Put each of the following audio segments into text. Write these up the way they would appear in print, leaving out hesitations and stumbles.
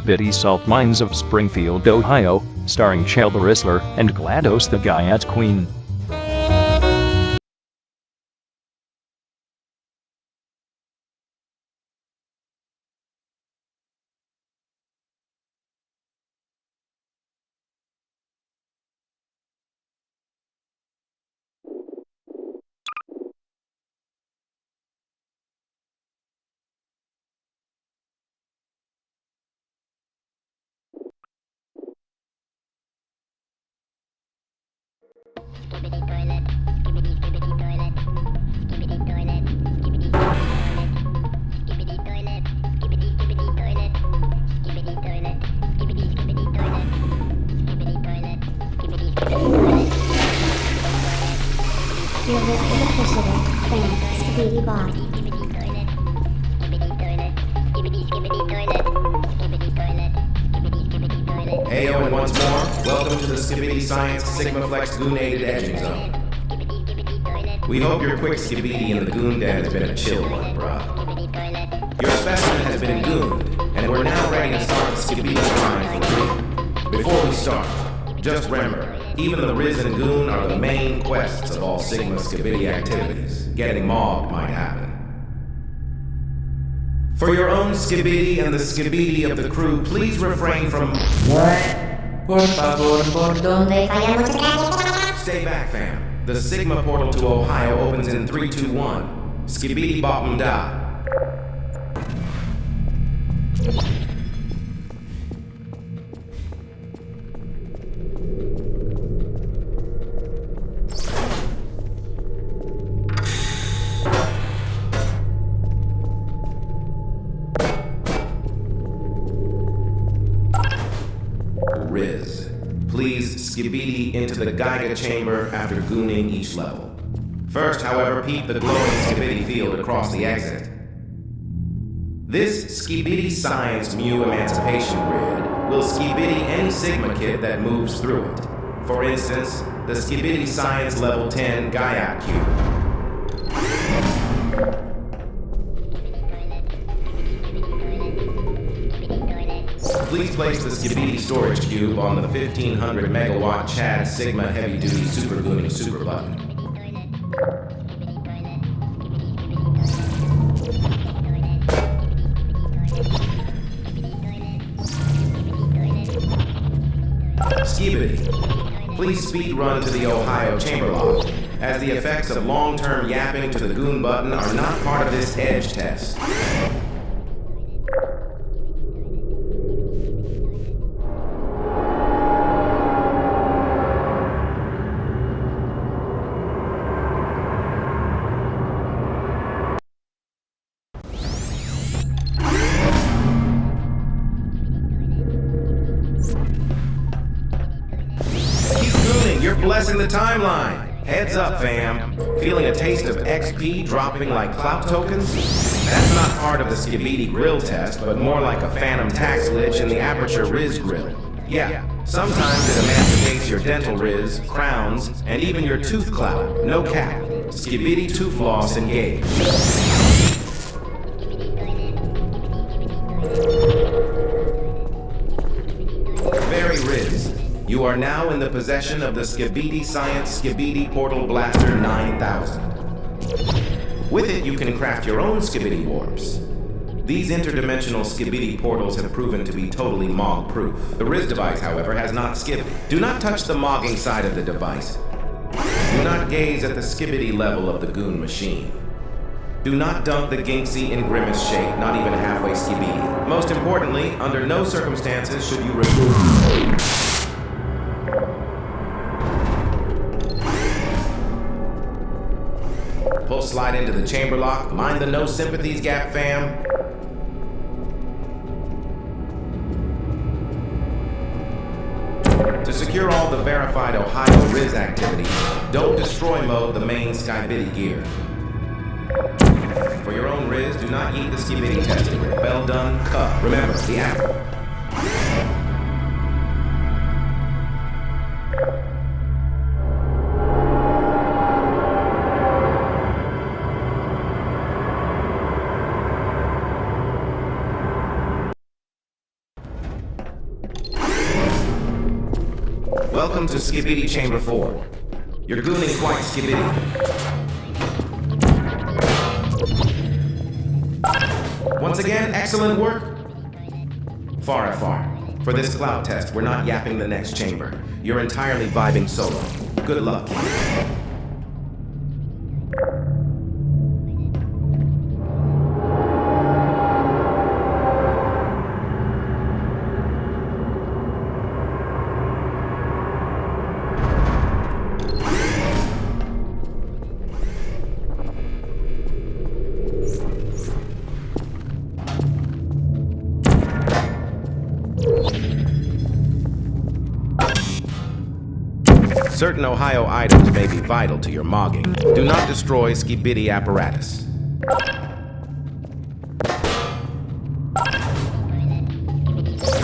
Skibidi Salt Mines of Springfield, Ohio, starring Shelba Rissler and GLaDOS the Gaia's Queen. Skibidi toilet, skibidi toilet, skibidi toilet, skibidi toilet, skibidi toilet, skibidi toilet, skibidi toilet, skibidi toilet, skibidi toilet. Your list is officially fan Skibidi Bot. Skibidi toilet, skibidi toilet, skibidi toilet, skibidi toilet, skibidi toilet. Heyo, and once more, welcome to the Skibidi Science Sigma Flex Goon-aided Edging Zone. We hope your quick skibidi in the goon den has been a chill one, bruh. Your specimen has been gooned, and we're now ready to start the skibidi grind for real. Before we start, just remember, even the Riz and Goon are the main quests of all Sigma skibidi activities. Getting mobbed might happen. For your own skibidi and the skibidi of the crew, please refrain from... Por favor, por donde Stay back, fam. The Sigma portal to Ohio opens in 3, 2, 1. Skibidi bottom da. Riz, please skibidi into the Geiger chamber after gooning each level. First, however, peep the glowing skibidi field across the exit. This skibidi science mu emancipation grid will skibidi any Sigma kit that moves through it. For instance, the skibidi science level 10 Gaia cube. Please place the skibidi storage cube on the 1500 megawatt Chad Sigma heavy duty super gooning super button. Skibidi, please speed run to the Ohio chamber lock, as the effects of long-term yapping to the goon button are not part of this edge test. You're blessing the timeline. Heads up, fam. Feeling a taste of XP dropping like clout tokens? That's not part of the skibidi grill test, but more like a phantom tax glitch in the Aperture Riz grill. Yeah, sometimes it emancipates your dental riz, crowns, and even your tooth clout. No cap. Skibidi tooth floss engaged. Very Riz. You are now in the possession of the Skibidi Science Skibidi Portal Blaster 9000. With it, you can craft your own skibidi warps. These interdimensional skibidi portals have proven to be totally mog-proof. The Riz device, however, has not skipped. Do not touch the mogging side of the device. Do not gaze at the skibidi level of the goon machine. Do not dunk the Ginksy in grimace shape, not even halfway skibidi. Most importantly, under no circumstances should you remove... Pull slide into the chamber lock. Mind the no sympathies gap, fam. To secure all the verified Ohio Riz activities, don't destroy mode the main skibidi gear. For your own Riz, do not eat the skibidi testing. Bell done, cut. Remember, the apple. Welcome to Skibidi Chamber 4. You're gooning quite skibidi. Once again, excellent work. Far. For this cloud test, we're not yapping the next chamber. You're entirely vibing solo. Good luck. Certain Ohio items may be vital to your mogging. Do not destroy Skibidi apparatus.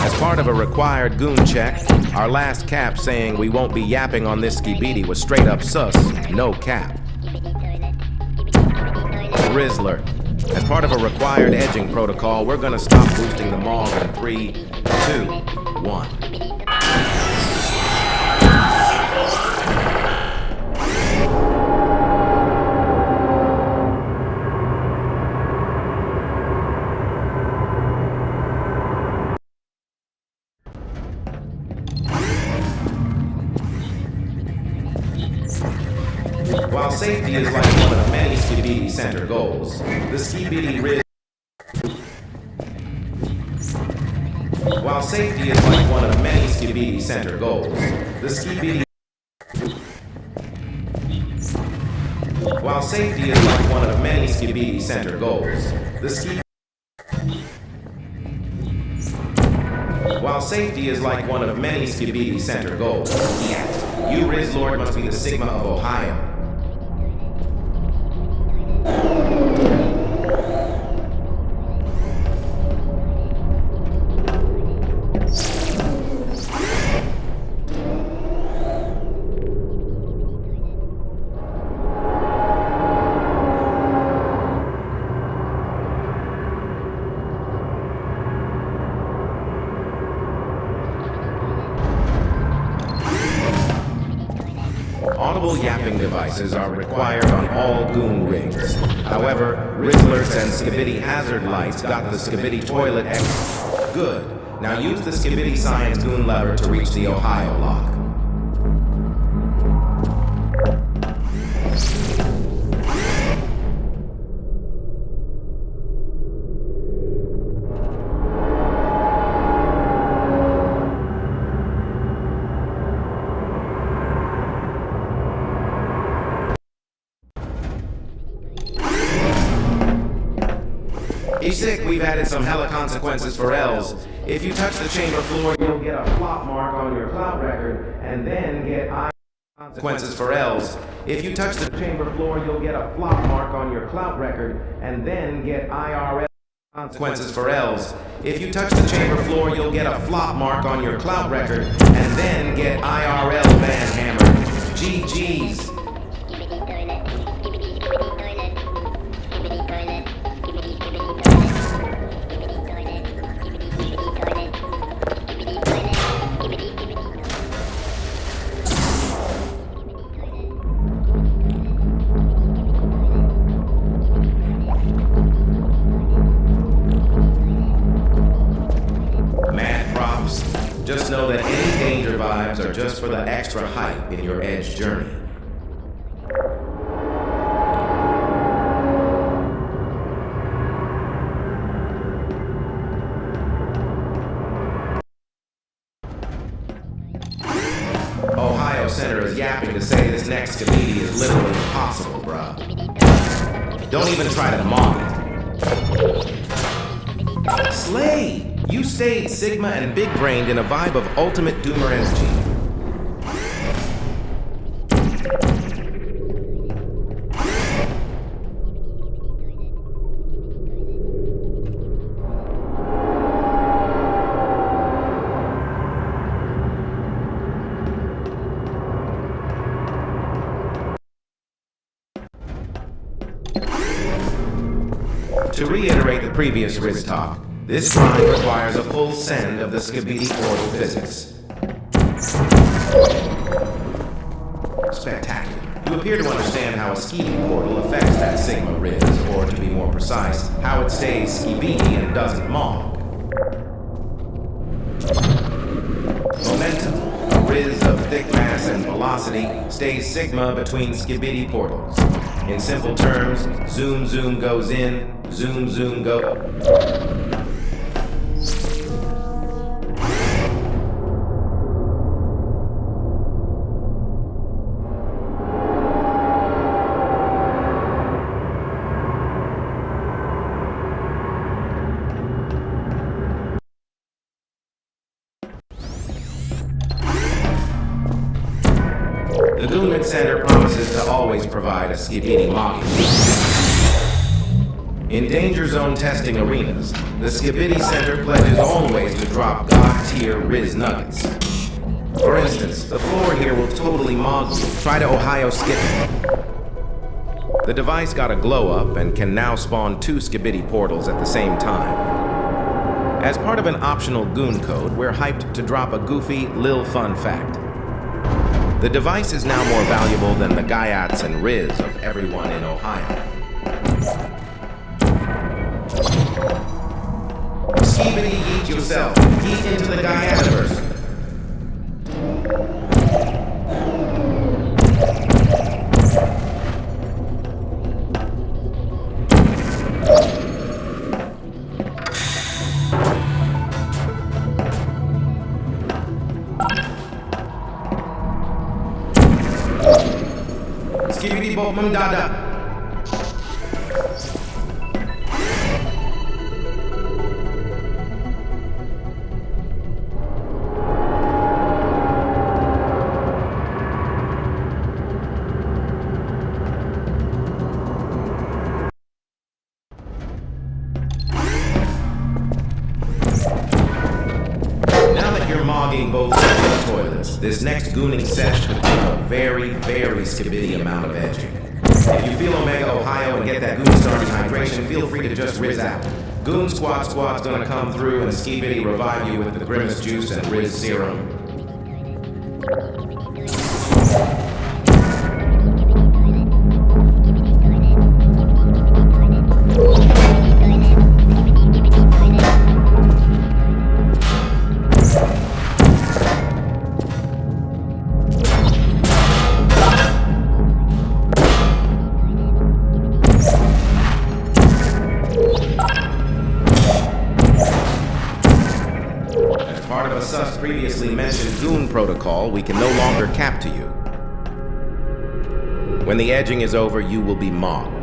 As part of a required goon check, our last cap saying we won't be yapping on this Skibidi was straight up sus, no cap. Rizzler. As part of a required edging protocol, we're gonna stop boosting the mog in 3, 2, 1. While safety is like one of many Skibidi center goals, the Skibidi Riz. While safety is like one of many Skibidi center goals, the Skibidi. While safety is like one of many Skibidi center goals, the Skibidi. While safety is like one of many Skibidi center goals, yeah, you Riz Lord must be the Sigma of Ohio. Audible yapping devices are required on all goon rigs. However, Rizzlers and Skibidi hazard lights got the Skibidi toilet Good. Now use the Skibidi science goon lever to reach the Ohio lock. E6, we've added some hella consequences for L's. If you touch the chamber floor, you'll get a flop mark on your cloud record, and then get I consequences for L's. If you touch the chamber floor, you'll get a flop mark on your cloud record, and then get IRL consequences for L's. If you touch the chamber floor, you'll get a flop mark on your cloud record, and then get IRL ban hammered. GG's. Just know that any danger vibes are just for the extra hype in your edge journey. Ohio Center is yapping to say this next Skibidi is literally impossible, bruh. Don't even try to mock it. Slay! You stayed Sigma and big-brained in a vibe of ultimate Doomer SG. To reiterate the previous Riz talk, this grind requires a full send of the Skibidi portal physics. Spectacular. You appear to understand how a skibidi portal affects that Sigma Riz, or to be more precise, how it stays skibidi and doesn't mog. Momentum, a Riz of thick mass and velocity, stays Sigma between skibidi portals. In simple terms, zoom zoom goes in, zoom zoom go. The Goonman Center promises to always provide a skibidi mogging. In danger zone testing arenas, the Skibidi Center pledges always to drop God-tier Riz nuggets. For instance, the floor here will totally mog you. Try to Ohio skip it. The device got a glow-up and can now spawn 2 Skibidi portals at the same time. As part of an optional Goon code, we're hyped to drop a goofy, lil fun fact. The device is now more valuable than the Gaiats and Riz of everyone in Ohio. Skibidi eat yourself. Eat into the Gaiativerse. Skibidi bop mum dada. You're mogging both sets of toilets. This next gooning sesh could have a very, very skibidi amount of edging. If you feel Omega Ohio and get that Goon Star dehydration, feel free to just Riz out. Goon Squad's gonna come through and skibidi revive you with the Grimace Juice and Riz Serum. Part of a sus previously mentioned Goon protocol, we can no longer cap to you. When the edging is over, you will be mogged.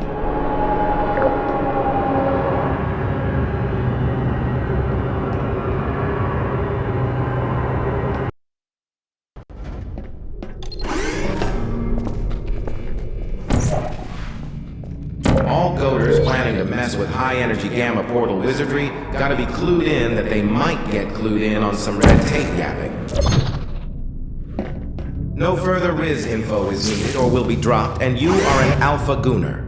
All goaters planning to mess with high-energy gamma portal wizardry gotta be clued in that they might get clued in on some red tape yapping. No further Riz info is needed or will be dropped, and you are an Alpha Gooner.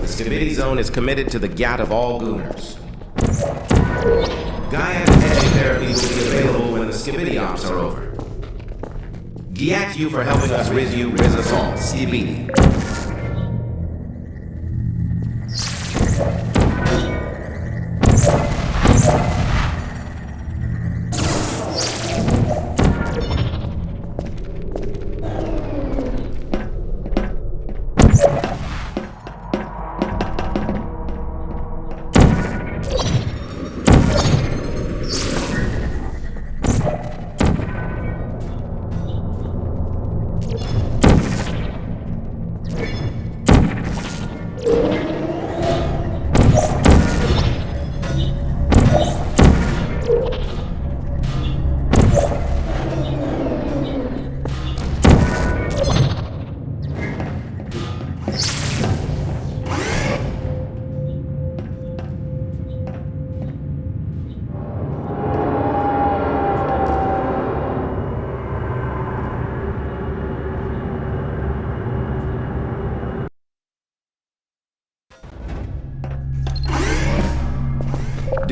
The Skibidi Zone is committed to the gat of all Gooners. Gaia edging therapy will be available when the Skibidi ops are over. Giat you for helping us Riz you, Riz us all. Skibidi.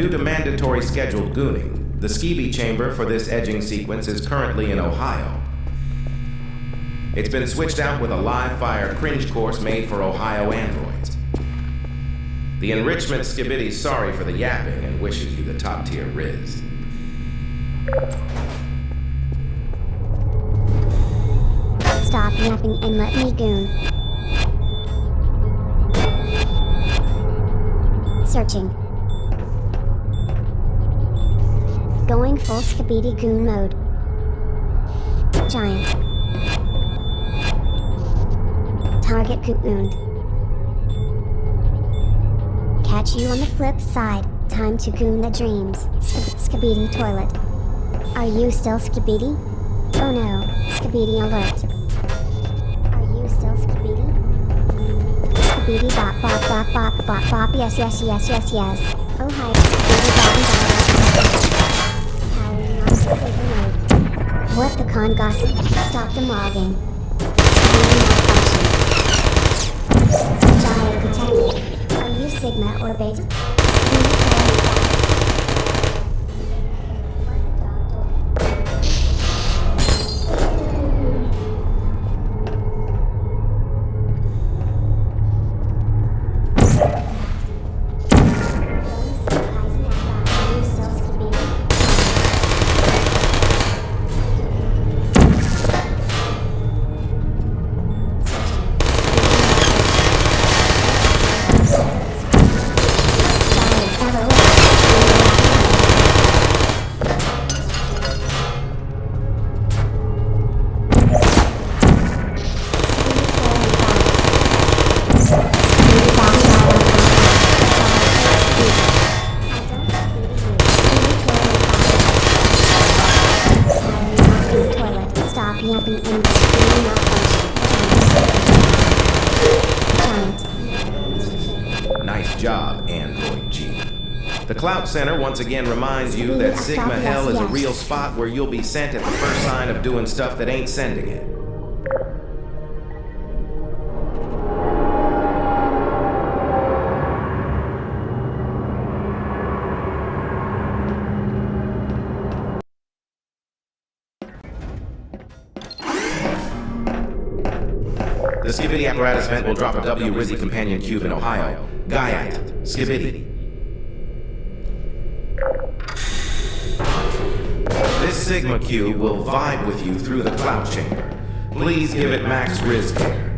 due to mandatory scheduled gooning, the skibidi chamber for this edging sequence is currently in Ohio. It's been switched out with a live-fire cringe course made for Ohio androids. The enrichment skibidi's sorry for the yapping and wishes you the top-tier riz. Stop yapping and let me goon. Searching. Going full skibidi goon mode. Giant. Target gooned. Catch you on the flip side. Time to goon the dreams. Skibidi toilet. Are you still skibidi? Oh no, skibidi alert. Are you still skibidi? Skibidi bop bop bop bop bop bop, yes yes yes yes yes. Oh hi, skibidi bop bop. Powering on sleeper mode. What the con gossip? Stop the mogging. Giant protected. Are you Sigma or Beta? Nice job, Android G. The Clout Center once again reminds you that Sigma Hell is a real spot where you'll be sent at the first sign of doing stuff that ain't sending it. The Skibidi apparatus vent will drop a W Rizzy companion cube in Ohio. Guyat, Skibidi. This Sigma cube will vibe with you through the cloud chamber. Please give it max Riz care.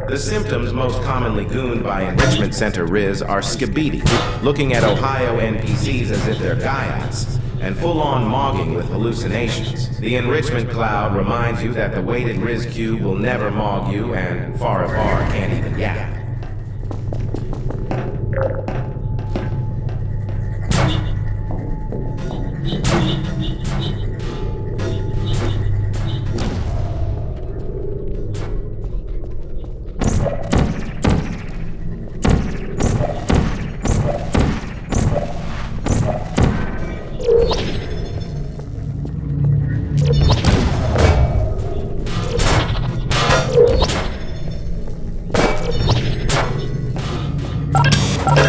The symptoms most commonly gooned by Enrichment Center Riz are skibidi, looking at Ohio NPCs as if they're Guyats, and full-on mogging with hallucinations. The Enrichment Cloud reminds you that the weighted Riz cube will never mog you, and far can't even yap.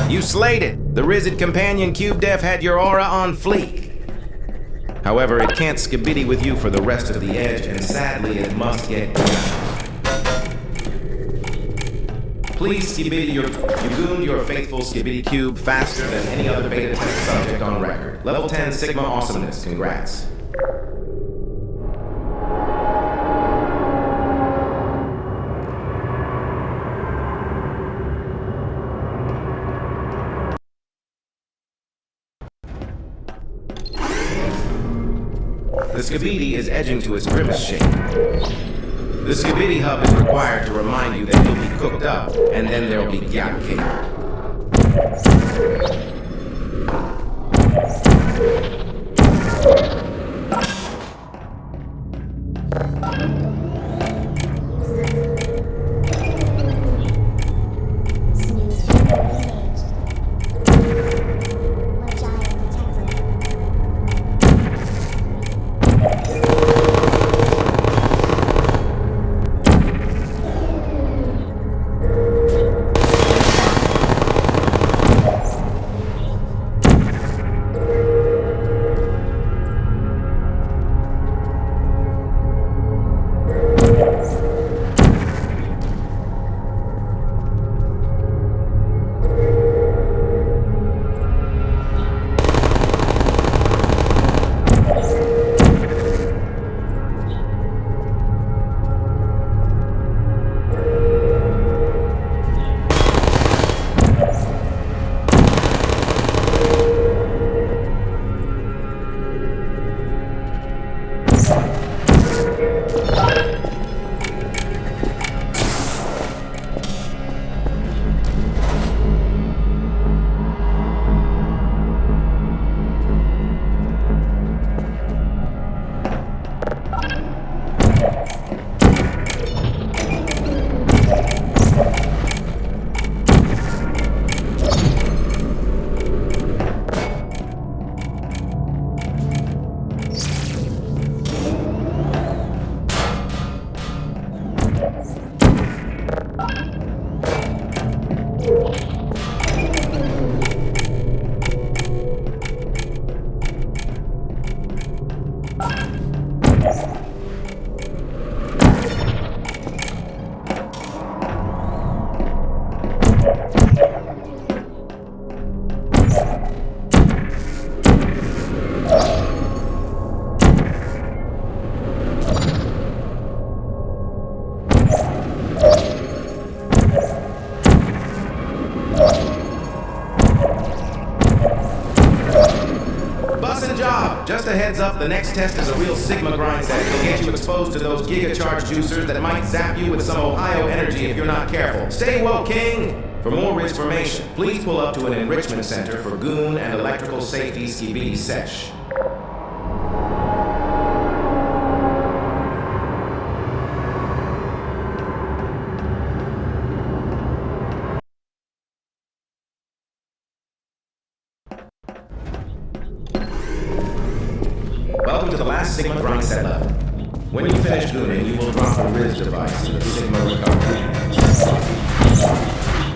You slayed it! The Rizzed Companion Cube Def had your aura on fleek. However, it can't skibidi with you for the rest of the edge, and sadly, it must get Please skibidi you gooned your faithful skibidi cube faster than any other beta test subject on record. Level 10 Sigma awesomeness, congrats. The skibidi is edging to its grimace shape. The skibidi hub is required to remind you that you'll be cooked up, and then there'll be gyat cake. a heads up, the next test is a real Sigma grind set. It'll get you exposed to those gigacharge juicers that might zap you with some Ohio energy if you're not careful. Stay woke, King! For more information, please pull up to an enrichment center for goon and electrical safety skibidi sesh. Welcome to the last Sigma grind set level. When you finish gooning, you will drop a Riz device in the Sigma recovery.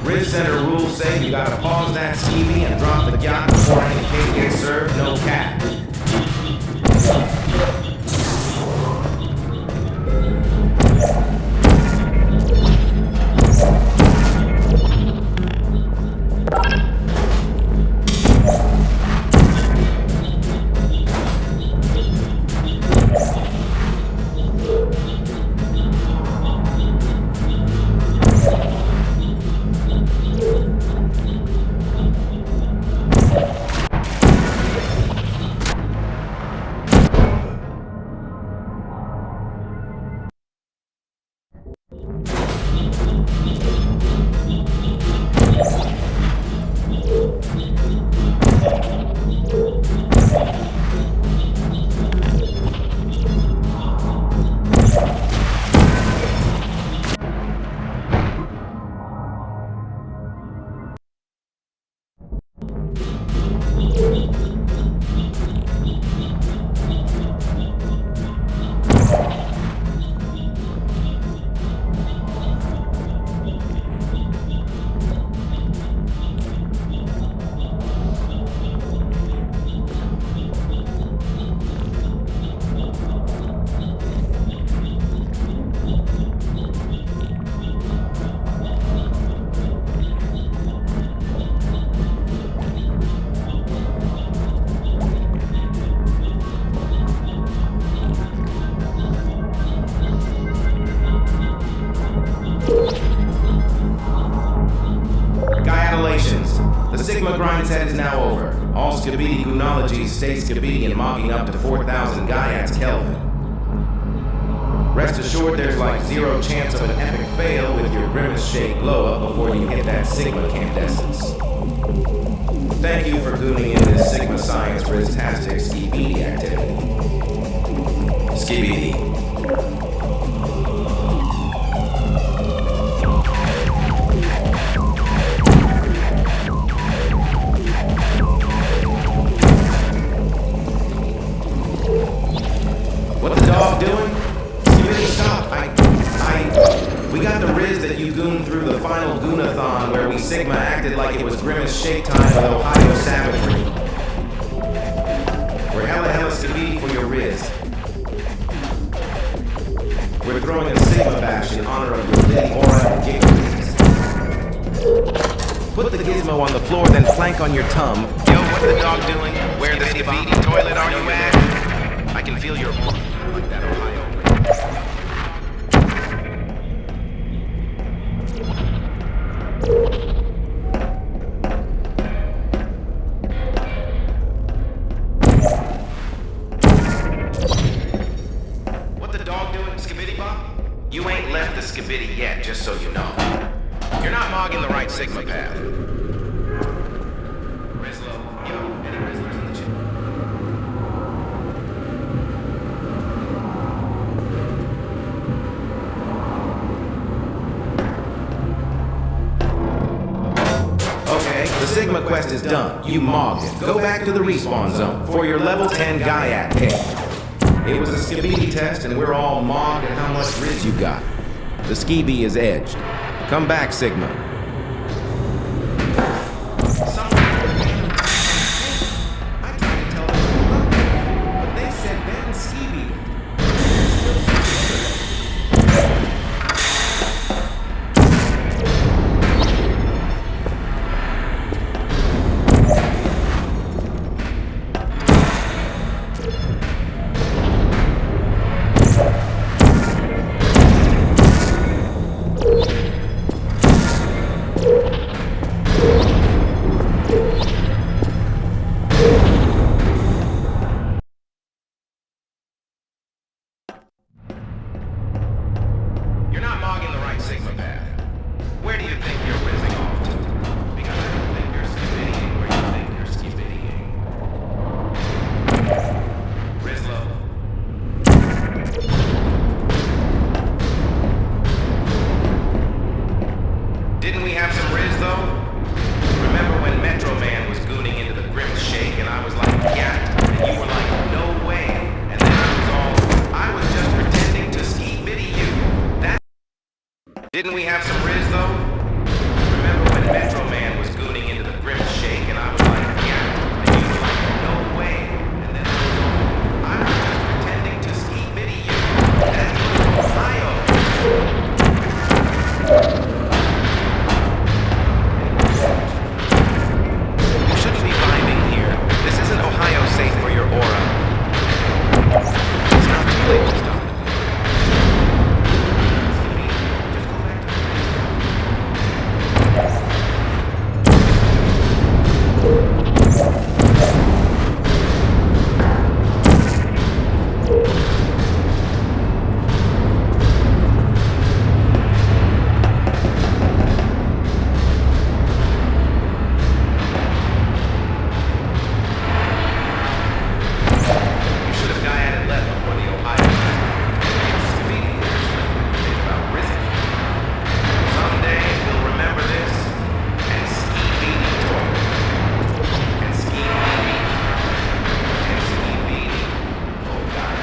Riz Center rules say you gotta pause that skivvy and drop the yacht before any cake gets served, no cat. The Sigma grind set is now over. All skibidi goonologies stay skibidi and mogging up to 4,000 Gaiats Kelvin. Rest assured there's like zero chance of an epic fail with your grimace-shaped blow-up before you hit that Sigma candescence. Thank you for gooning in this Sigma Science Riztastic skibidi activity. Skibidi. What the dog doing? Skibidi, stop! We got the Riz that you gooned through the final goonathon where we Sigma acted like it was Grimace Shake Time with Ohio savagery. We're hella skibidi for your Riz. We're throwing a Sigma bash in honor of your little aura and giggles. Put the gizmo on the floor, then plank on your tum. Yo, what the dog doing? Where the skibidi toilet are you at? I can feel your like that Ohio. What the dog doing, Skibidi Bop? You ain't left the Skibidi yet, just so you know. You're not mogging the right Sigma path. Rizlo, yo, any Rizzlers in the chat? Okay, the Sigma quest is done. You mogged it. Go back to the respawn zone for your level 10 Gaiat cake. It was a skibidi test and we're all mogged at how much Riz you got. The skibi is edged. Come back, Sigma. I tried to tell them, but they said ban skibi. Didn't we have some Riz though? Remember when Metro Man was gooning into the Grim Shake and I was like, yeah, and you were like, no way. And then I was just pretending to ski bitty you. That. Didn't we have some Riz though? Remember when Metro Man was gooning into the Grim Shake and I was like, yeah, and you were like, no way. And then I was just pretending to ski bitty you. That was Ohio. You shouldn't be vibing here. This isn't Ohio safe for your aura. It's not too late to stop. Just go back You should have guy at it left before the Ohio. Speaking about risen. Someday we'll remember this and ski beanie toilet. And ski beanie. And ski beanie. Oh God.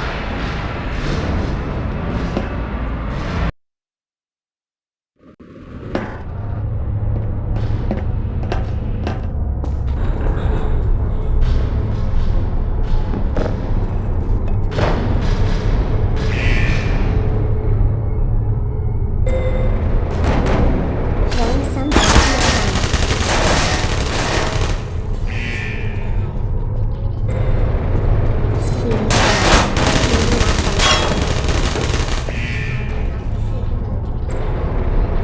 Throwing some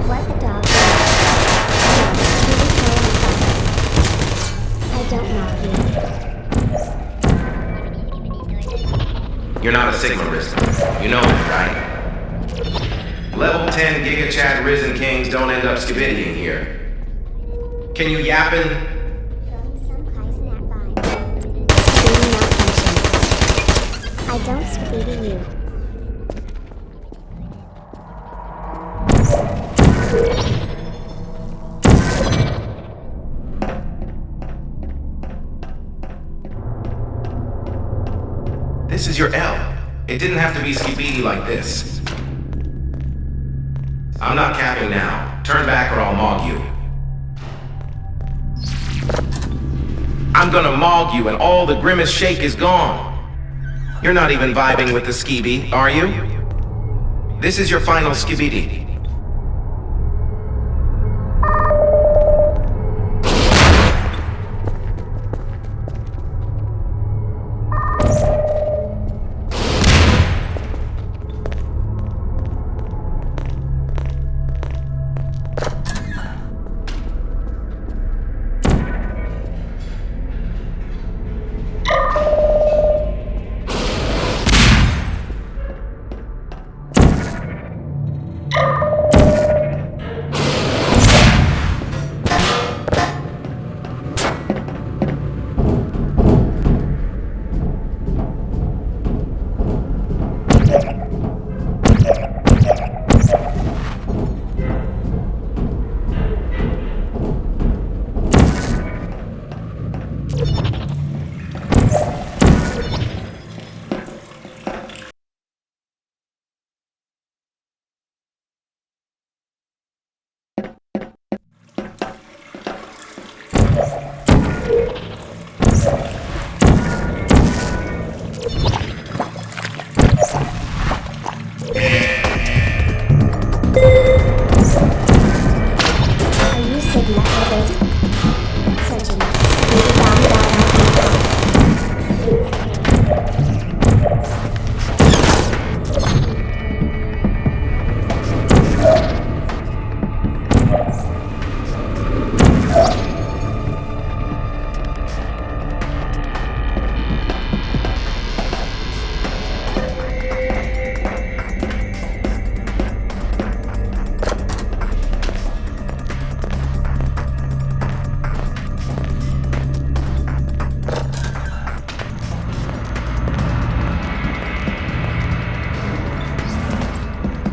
What the dog is. I don't know you. You're not a Sigma Riz. You know that, right? Level 10 Giga Chad Risen Kings don't end up skibiddying here. Can you yappin'? Throwing some Kaizenack vibes. Being malfunction. I don't Scooby you. This is your L. It didn't have to be skibidi like this. I'm not capping now. Turn back or I'll mog you. I'm gonna mog you and all the Grimace Shake is gone. You're not even vibing with the skibidi, are you? This is your final skibidi.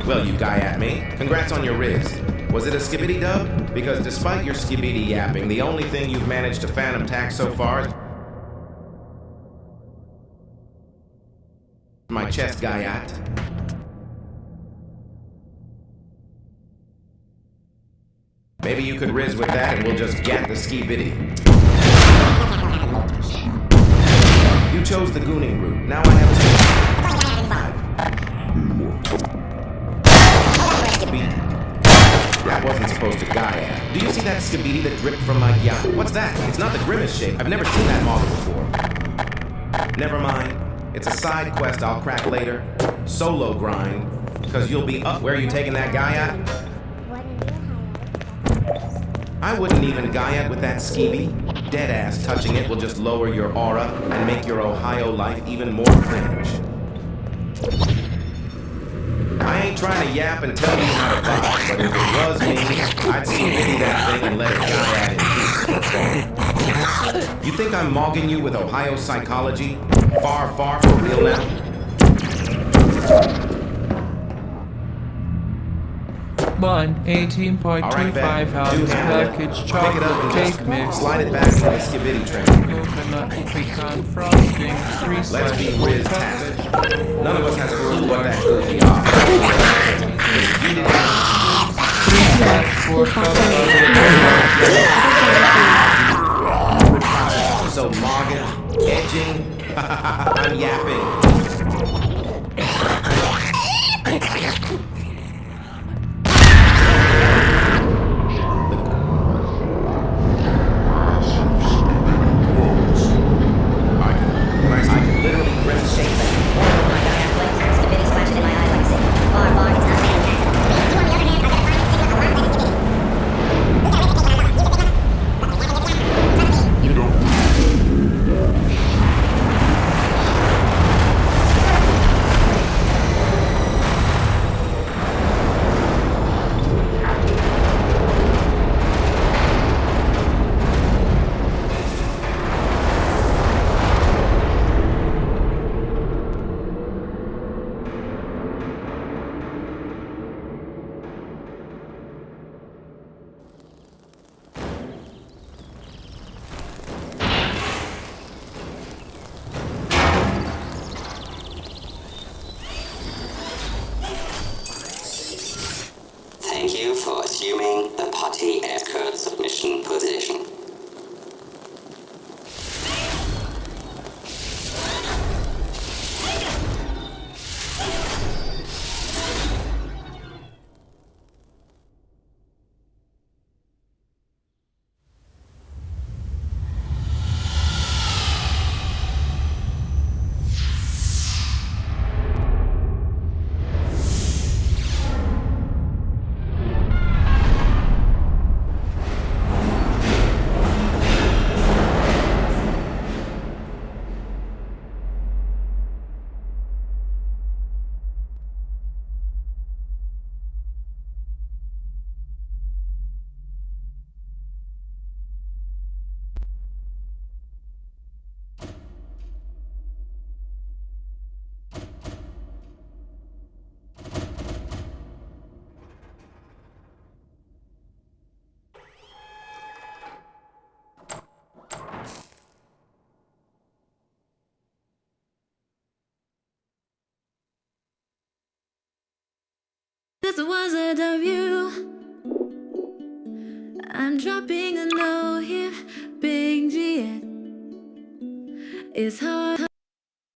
Well, you guy at me. Congrats on your Riz. Was it a skibbity dub? Because despite your skibidi yapping, the only thing you've managed to phantom tax so far is my chest guyat. Maybe you could riz with that and we'll just get the skibidi. You chose the gooning route. Now I have a that wasn't supposed to guy at. Do you see that skibidi that dripped from my yacht? What's that? It's not the grimace shape. I've never seen that model before. Never mind. It's a side quest I'll crack later. Solo grind. Because you'll be up. Where are you taking that guy at? What in your highlight? I wouldn't even guy at with that skibidi. Deadass touching it will just lower your aura and make your Ohio life even more cringe. I ain't trying to yap and tell you how to vibe, but if it was me, I'd skibidi that thing and let it die at it. You think I'm mogging you with Ohio psychology? Far, far for real now? One 18.25 Alright, Ben. ounce Do handle it. package Pick it up chocolate and cake just mix. slide it back into the skibidi train. Coconut pecan frosting. 3 Let's slices be of Riz chocolate. Tappage. None of us has a clue what that goofy are. Just eat it out. 3 cups, 4 cups of So mogging, edging, I'm yapping. I can literally grip shake Skibidi splashing in my eyes like a sick. Far, far, it's not fantastic. You on the other hand, I gotta find a lot of skibidi. Thank you for assuming the potty escort submission position. This wasn't of you. I'm dropping a note here, Big G. It's hard.